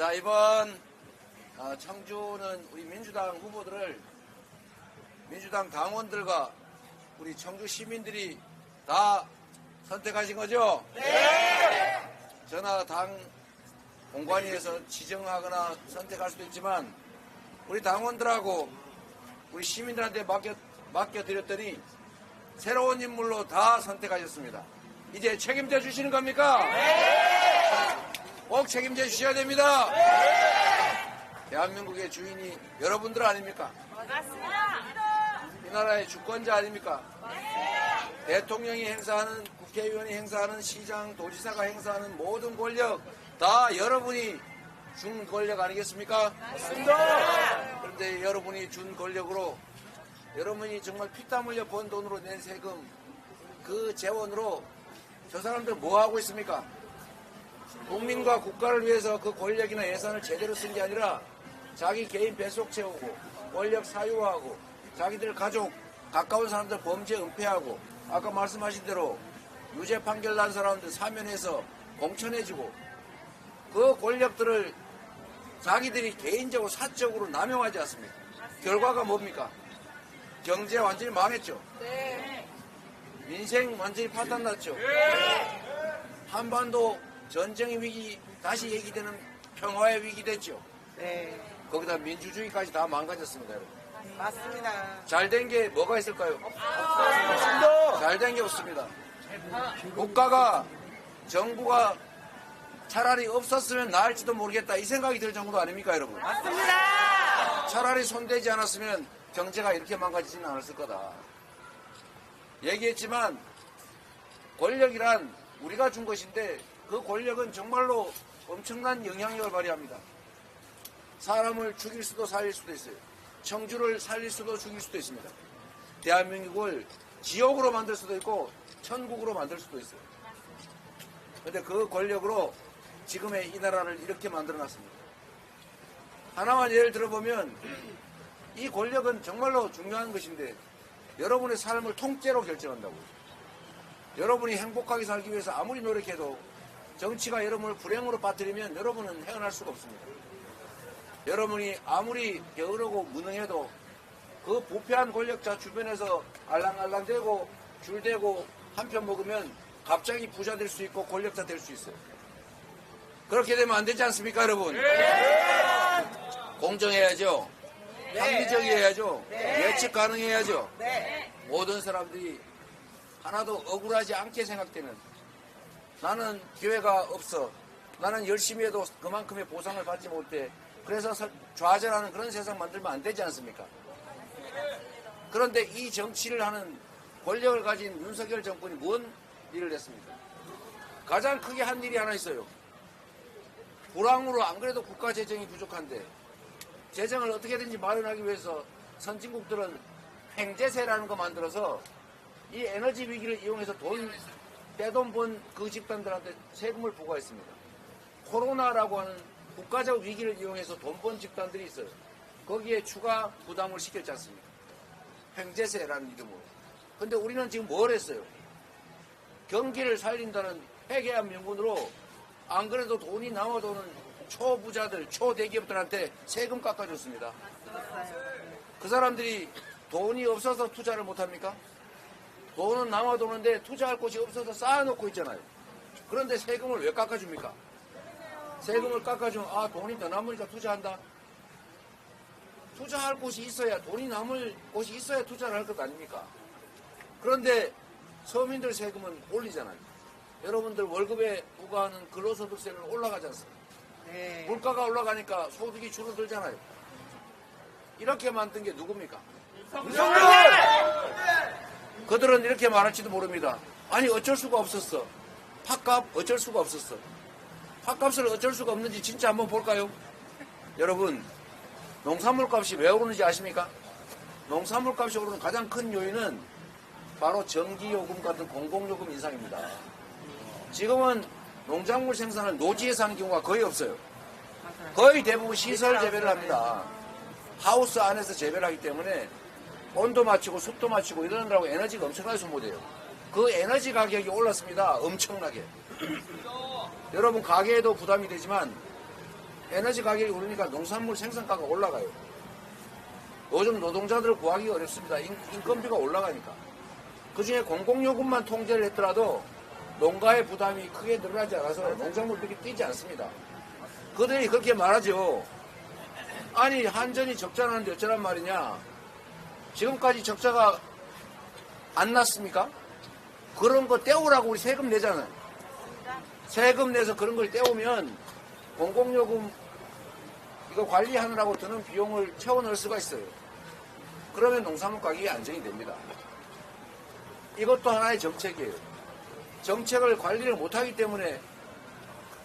자, 이번 청주는 우리 민주당 후보들을 민주당 당원들과 우리 청주 시민들이 다 선택하신 거죠? 네! 저나 당 공관위에서 지정하거나 선택할 수도 있지만 우리 당원들하고 우리 시민들한테 맡겨드렸더니 새로운 인물로 다 선택하셨습니다. 이제 책임져 주시는 겁니까? 네! 꼭 책임져 주셔야 됩니다. 네! 대한민국의 주인이 여러분들 아닙니까? 맞습니다. 이 나라의 주권자 아닙니까? 맞습니다. 대통령이 행사하는, 국회의원이 행사하는, 시장, 도지사가 행사하는 모든 권력 다 여러분이 준 권력 아니겠습니까? 맞습니다. 그런데 여러분이 준 권력으로 여러분이 정말 피땀 흘려 번 돈으로 낸 세금 그 재원으로 저 사람들 뭐 하고 있습니까? 국민과 국가를 위해서 그 권력이나 예산을 제대로 쓴 게 아니라 자기 개인 뱃속 채우고 권력 사유화하고 자기들 가족 가까운 사람들 범죄 은폐하고 아까 말씀하신 대로 유죄 판결 난 사람들 사면해서 공천해주고 그 권력들을 자기들이 개인적으로 사적으로 남용하지 않습니까? 결과가 뭡니까? 경제 완전히 망했죠. 네. 민생 완전히 파탄났죠. 한반도 전쟁의 위기 다시 얘기되는 평화의 위기 됐죠. 네. 거기다 민주주의까지 다 망가졌습니다, 여러분. 맞습니다. 잘된 게 뭐가 있을까요? 잘된 게 없습니다. 국가가 정부가 차라리 없었으면 나을지도 모르겠다 이 생각이 들 정도 아닙니까, 여러분? 맞습니다. 차라리 손대지 않았으면 경제가 이렇게 망가지지는 않았을 거다. 얘기했지만 권력이란 우리가 준 것인데 그 권력은 정말로 엄청난 영향력을 발휘합니다. 사람을 죽일 수도 살릴 수도 있어요. 청주를 살릴 수도 죽일 수도 있습니다. 대한민국을 지옥으로 만들 수도 있고 천국으로 만들 수도 있어요. 그런데 그 권력으로 지금의 이 나라를 이렇게 만들어놨습니다. 하나만 예를 들어보면 이 권력은 정말로 중요한 것인데 여러분의 삶을 통째로 결정한다고요. 여러분이 행복하게 살기 위해서 아무리 노력해도 정치가 여러분을 불행으로 빠뜨리면 여러분은 헤어날 수가 없습니다. 여러분이 아무리 게으르고 무능해도 그 부패한 권력자 주변에서 알랑알랑대고 줄대고 한편 먹으면 갑자기 부자 될 수 있고 권력자 될 수 있어요. 그렇게 되면 안 되지 않습니까, 여러분? 네. 공정해야죠. 네. 합리적이어야죠. 네. 예측 가능해야죠. 네. 모든 사람들이 하나도 억울하지 않게 생각되는 나는 기회가 없어. 나는 열심히 해도 그만큼의 보상을 받지 못해. 그래서 좌절하는 그런 세상 만들면 안 되지 않습니까? 그런데 이 정치를 하는 권력을 가진 윤석열 정권이 뭔 일을 했습니까? 가장 크게 한 일이 하나 있어요. 불황으로 안 그래도 국가 재정이 부족한데 재정을 어떻게든지 마련하기 위해서 선진국들은 횡재세라는 거 만들어서 이 에너지 위기를 이용해서 떼돈 번 그 집단들한테 세금을 부과했습니다. 코로나라고 하는 국가적 위기를 이용해서 돈 번 집단들이 있어요. 거기에 추가 부담을 시켰지 않습니까? 횡재세라는 이름으로. 근데 우리는 지금 뭘 했어요? 경기를 살린다는 회개한 명분으로 안 그래도 돈이 남아도는 초부자들, 초대기업들한테 세금 깎아줬습니다. 그 사람들이 돈이 없어서 투자를 못합니까? 돈은 남아도는데 투자할 곳이 없어서 쌓아놓고 있잖아요. 그런데 세금을 왜 깎아줍니까? 세금을 깎아주면 돈이 더 남으니까 투자한다. 투자할 곳이 있어야 돈이 남을 곳이 있어야 투자를 할 것 아닙니까? 그런데 서민들 세금은 올리잖아요. 여러분들 월급에 부과하는 근로소득세는 올라가지 않습니까? 네. 물가가 올라가니까 소득이 줄어들잖아요. 이렇게 만든 게 누굽니까? 그들은 이렇게 말할지도 모릅니다. 아니 어쩔 수가 없었어. 팥값 어쩔 수가 없었어. 팥값을 어쩔 수가 없는지 진짜 한번 볼까요? 여러분 농산물 값이 왜 오르는지 아십니까? 농산물 값이 오르는 가장 큰 요인은 바로 전기요금 같은 공공요금 인상입니다. 지금은 농작물 생산을 노지에서 하는 경우가 거의 없어요. 거의 대부분 시설 재배를 합니다. 하우스 안에서 재배를 하기 때문에 온도 맞추고 습도 맞추고 이러느라고 에너지가 엄청나게 소모돼요. 그 에너지 가격이 올랐습니다. 엄청나게. 여러분 가게에도 부담이 되지만 에너지 가격이 오르니까 농산물 생산가가 올라가요. 요즘 노동자들을 구하기 어렵습니다. 인건비가 올라가니까. 그중에 공공요금만 통제를 했더라도 농가의 부담이 크게 늘어나지 않아서 농작물들이 뛰지 않습니다. 그들이 그렇게 말하죠. 아니 한전이 적자나는데 어쩌란 말이냐. 지금까지 적자가 안 났습니까? 그런 거 떼우라고 우리 세금 내잖아요. 세금 내서 그런 걸 떼우면 공공요금 이거 관리하느라고 드는 비용을 채워 넣을 수가 있어요. 그러면 농산물 가격이 안정이 됩니다. 이것도 하나의 정책이에요. 정책을 관리를 못하기 때문에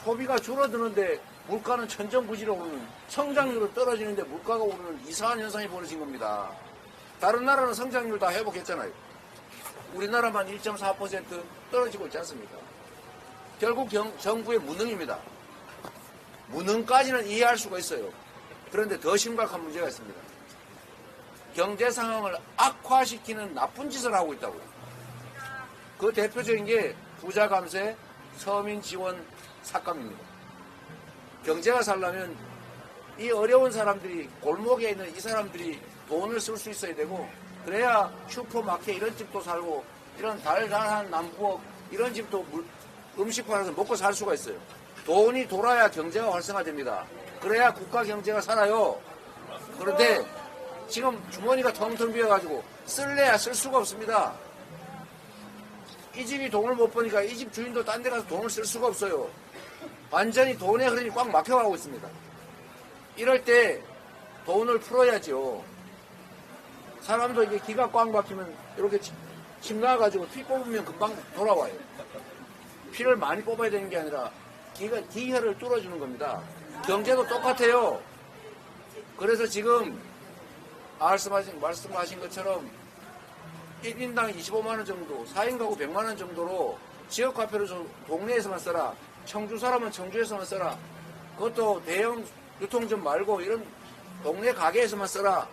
소비가 줄어드는데 물가는 천정부지로 오르는, 성장률은 떨어지는데 물가가 오르는 이상한 현상이 벌어진 겁니다. 다른 나라는 성장률 다 회복했잖아요. 우리나라만 1.4% 떨어지고 있지 않습니까? 결국 정부의 무능입니다. 무능까지는 이해할 수가 있어요. 그런데 더 심각한 문제가 있습니다. 경제 상황을 악화시키는 나쁜 짓을 하고 있다고요. 그 대표적인 게 부자 감세, 서민 지원 삭감입니다. 경제가 살려면 이 어려운 사람들이, 골목에 있는 이 사람들이 돈을 쓸 수 있어야 되고, 그래야 슈퍼마켓 이런 집도 살고, 이런 달달한 남부업 이런 집도 음식 팔아서 먹고 살 수가 있어요. 돈이 돌아야 경제가 활성화됩니다. 그래야 국가 경제가 살아요. 그런데 지금 주머니가 텅텅 비어가지고 쓸래야 쓸 수가 없습니다. 이 집이 돈을 못 버니까 이 집 주인도 딴 데 가서 돈을 쓸 수가 없어요. 완전히 돈의 흐름이 꽉 막혀가고 있습니다. 이럴 때 돈을 풀어야죠. 사람도 이게 기가 꽉 막히면 이렇게 침 나와가지고 피 뽑으면 금방 돌아와요. 피를 많이 뽑아야 되는 게 아니라 기혈을 뚫어주는 겁니다. 경제도 똑같아요. 그래서 지금 말씀하신 것처럼 1인당 25만원 정도, 4인 가구 100만원 정도로 지역화폐로 좀 동네에서만 써라. 청주 사람은 청주에서만 써라. 그것도 대형 유통점 말고 이런 동네 가게에서만 써라.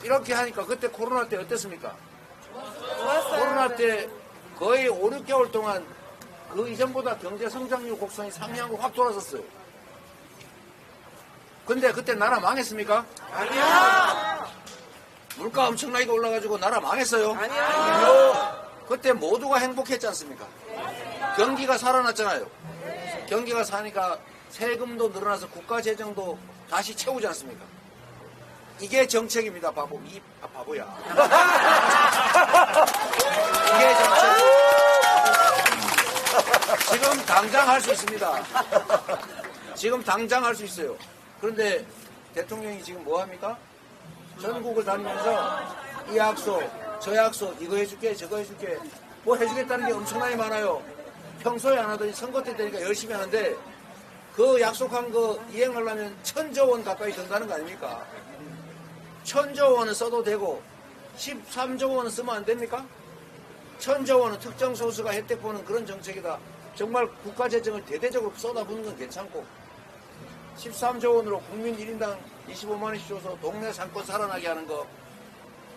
이렇게 하니까 그때 코로나 때 어땠습니까? 좋았어요. 코로나 때 거의 5, 6개월 동안 그 이전보다 경제 성장률 곡선이 상향으로 확 돌아섰어요. 근데 그때 나라 망했습니까? 아니요. 물가 엄청나게 올라가지고 나라 망했어요. 아니요. 그때 모두가 행복했지 않습니까? 경기가 살아났잖아요. 경기가 사니까 세금도 늘어나서 국가 재정도 다시 채우지 않습니까? 이게 정책입니다, 바보야. 이게 정책. 지금 당장 할 수 있습니다. 지금 당장 할 수 있어요. 그런데 대통령이 지금 뭐 합니까? 전국을 다니면서 이 약속, 저 약속, 이거 해줄게, 저거 해줄게. 뭐 해주겠다는 게 엄청나게 많아요. 평소에 안 하더니 선거 때 되니까 열심히 하는데 그 약속한 거 이행하려면 1,000조 원 가까이 든다는 거 아닙니까? 1,000조 원은 써도 되고 13조 원은 쓰면 안 됩니까? 1,000조 원은 특정 소수가 혜택 보는 그런 정책이다. 정말 국가 재정을 대대적으로 쏟아붓는 건 괜찮고 13조 원으로 국민 1인당 25만 원씩 줘서 동네 상권 살아나게 하는 거,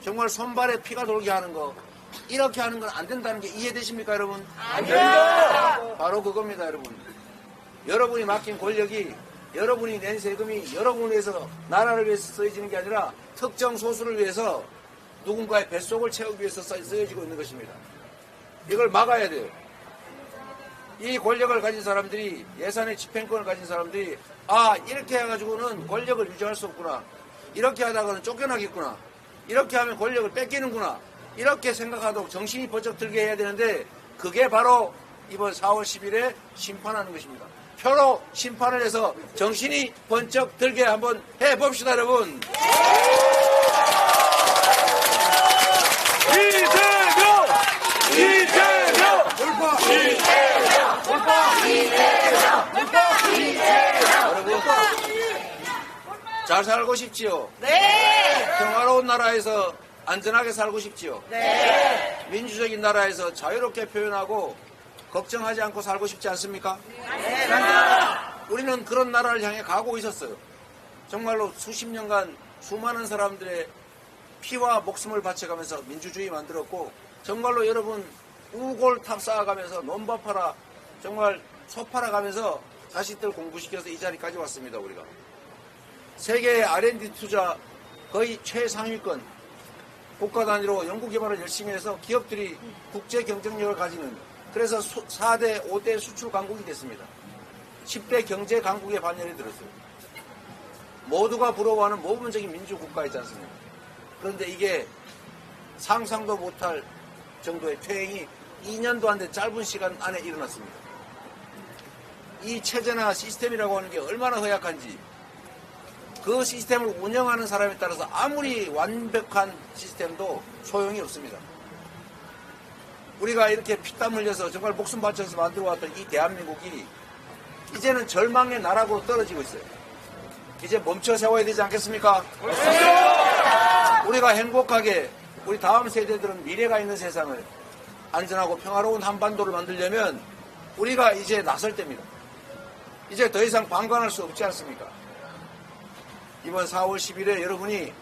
정말 손발에 피가 돌게 하는 거, 이렇게 하는 건 안 된다는 게 이해되십니까, 여러분? 안 됩니다. 바로 그겁니다, 여러분. 여러분이 맡긴 권력이, 여러분이 낸 세금이 여러분을 위해서, 나라를 위해서 쓰여지는 게 아니라 특정 소수를 위해서 누군가의 뱃속을 채우기 위해서 쓰여지고 있는 것입니다. 이걸 막아야 돼요. 이 권력을 가진 사람들이, 예산의 집행권을 가진 사람들이 이렇게 해가지고는 권력을 유지할 수 없구나. 이렇게 하다가는 쫓겨나겠구나. 이렇게 하면 권력을 뺏기는구나. 이렇게 생각하도록 정신이 번쩍 들게 해야 되는데 그게 바로 이번 4월 10일에 심판하는 것입니다. 표로 심판을 해서 정신이 번쩍 들게 한번 해봅시다, 여러분. 이재명! 돌파! 여러분, 잘 살고 싶지요? 네. 평화로운 나라에서 안전하게 살고 싶지요? 네. 민주적인 나라에서 자유롭게 표현하고 걱정하지 않고 살고 싶지 않습니까? 네, 맞아요. 우리는 그런 나라를 향해 가고 있었어요. 정말로 수십 년간 수많은 사람들의 피와 목숨을 바쳐가면서 민주주의 만들었고, 정말로 여러분 우골탑 쌓아가면서 논밭 팔아 정말 소 팔아가면서 자식들 공부시켜서 이 자리까지 왔습니다. 우리가 세계 R&D 투자 거의 최상위권, 국가 단위로 연구개발을 열심히 해서 기업들이 국제 경쟁력을 가지는, 그래서 4대, 5대 수출 강국이 됐습니다. 10대 경제 강국에 반열이 들었어요. 모두가 부러워하는 모범적인 민주국가이지 않습니까? 그런데 이게 상상도 못할 정도의 퇴행이 2년도 안 된 짧은 시간 안에 일어났습니다. 이 체제나 시스템이라고 하는 게 얼마나 허약한지, 그 시스템을 운영하는 사람에 따라서 아무리 완벽한 시스템도 소용이 없습니다. 우리가 이렇게 피땀 흘려서 정말 목숨 바쳐서 만들어왔던 이 대한민국이 이제는 절망의 나락으로 떨어지고 있어요. 이제 멈춰 세워야 되지 않겠습니까? 우리가 행복하게, 우리 다음 세대들은 미래가 있는 세상을, 안전하고 평화로운 한반도를 만들려면 우리가 이제 나설 때입니다. 이제 더 이상 방관할 수 없지 않습니까? 이번 4월 10일에 여러분이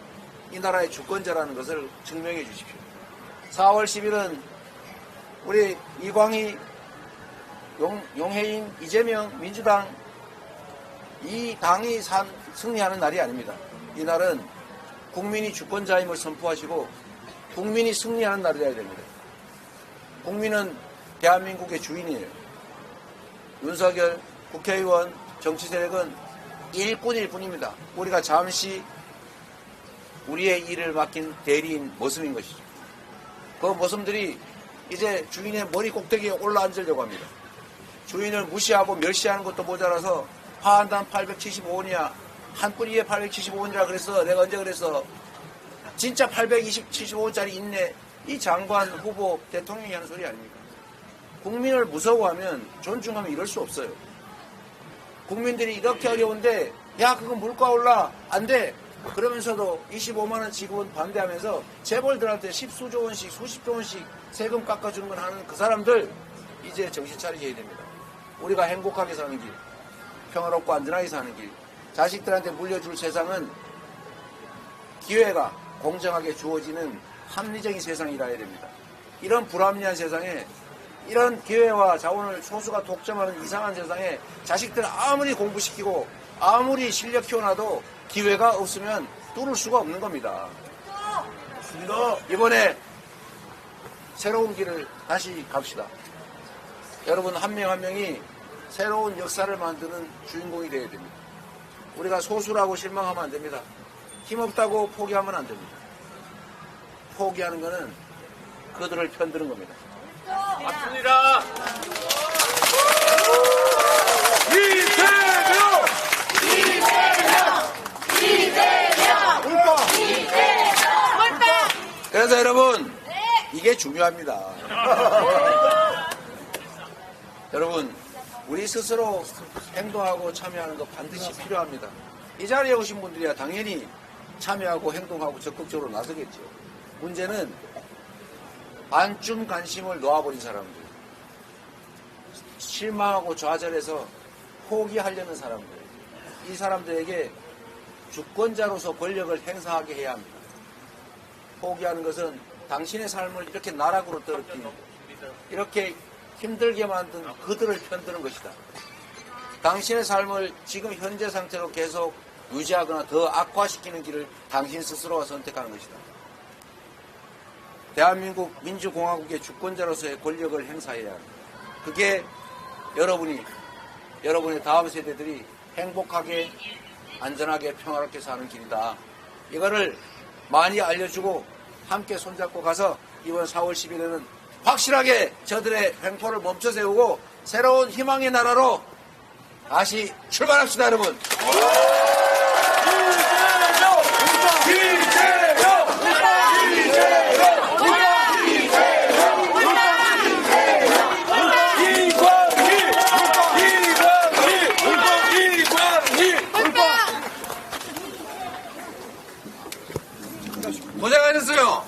이 나라의 주권자라는 것을 증명해 주십시오. 4월 10일은 우리 이광희, 용해인, 이재명, 민주당 이 당이 승리하는 날이 아닙니다. 이 날은 국민이 주권자임을 선포하시고 국민이 승리하는 날이어야 됩니다. 국민은 대한민국의 주인이에요. 윤석열, 국회의원, 정치세력은 일꾼일 뿐입니다. 우리가 잠시 우리의 일을 맡긴 대리인 모습인 것이죠. 그 모습들이 이제 주인의 머리 꼭대기에 올라앉으려고 합니다. 주인을 무시하고 멸시하는 것도 모자라서 화한단 875원이야. 한 뿌리에 875원이라 그래서 내가 언제 그래서 진짜 875원짜리 있네. 이 장관, 후보, 대통령이 하는 소리 아닙니까? 국민을 무서워하면, 존중하면 이럴 수 없어요. 국민들이 이렇게 어려운데 야 그거 물가 올라 안 돼 그러면서도 25만원 지급은 반대하면서 재벌들한테 십수조 원씩 수십조 원씩 세금 깎아주는 걸 하는 그 사람들 이제 정신 차리셔야 됩니다. 우리가 행복하게 사는 길, 평화롭고 안전하게 사는 길, 자식들한테 물려줄 세상은 기회가 공정하게 주어지는 합리적인 세상이라야 됩니다. 이런 불합리한 세상에, 이런 기회와 자원을 소수가 독점하는 이상한 세상에 자식들 아무리 공부시키고 아무리 실력 키워놔도 기회가 없으면 뚫을 수가 없는 겁니다. 이번에 새로운 길을 다시 갑시다. 여러분 한 명 한 명이 새로운 역사를 만드는 주인공이 되어야 됩니다. 우리가 소수라고 실망하면 안 됩니다. 힘없다고 포기하면 안 됩니다. 포기하는 것은 그들을 편드는 겁니다. 맞습니다. 이재명! 그래서 여러분 이게 중요합니다. 여러분 우리 스스로 행동하고 참여하는 거 반드시 필요합니다. 이 자리에 오신 분들이야 당연히 참여하고 행동하고 적극적으로 나서겠죠. 문제는 반쯤 관심을 놓아버린 사람들, 실망하고 좌절해서 포기하려는 사람들, 이 사람들에게 주권자로서 권력을 행사하게 해야 합니다. 포기하는 것은 당신의 삶을 이렇게 나락으로 떨어뜨리고 이렇게 힘들게 만든 그들을 편드는 것이다. 당신의 삶을 지금 현재 상태로 계속 유지하거나 더 악화시키는 길을 당신 스스로가 선택하는 것이다. 대한민국 민주공화국의 주권자로서의 권력을 행사해야 합니다. 그게 여러분의 다음 세대들이 행복하게, 안전하게, 평화롭게 사는 길이다. 이거를 많이 알려주고 함께 손잡고 가서 이번 4월 10일에는 확실하게 저들의 횡포를 멈춰 세우고 새로운 희망의 나라로 다시 출발합시다, 여러분. 고생하셨어요.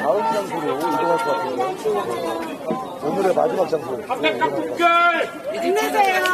다음 장소로 이동할 것 같아요. 오늘의 마지막 장소로. 합백각 국결! 힘내세요.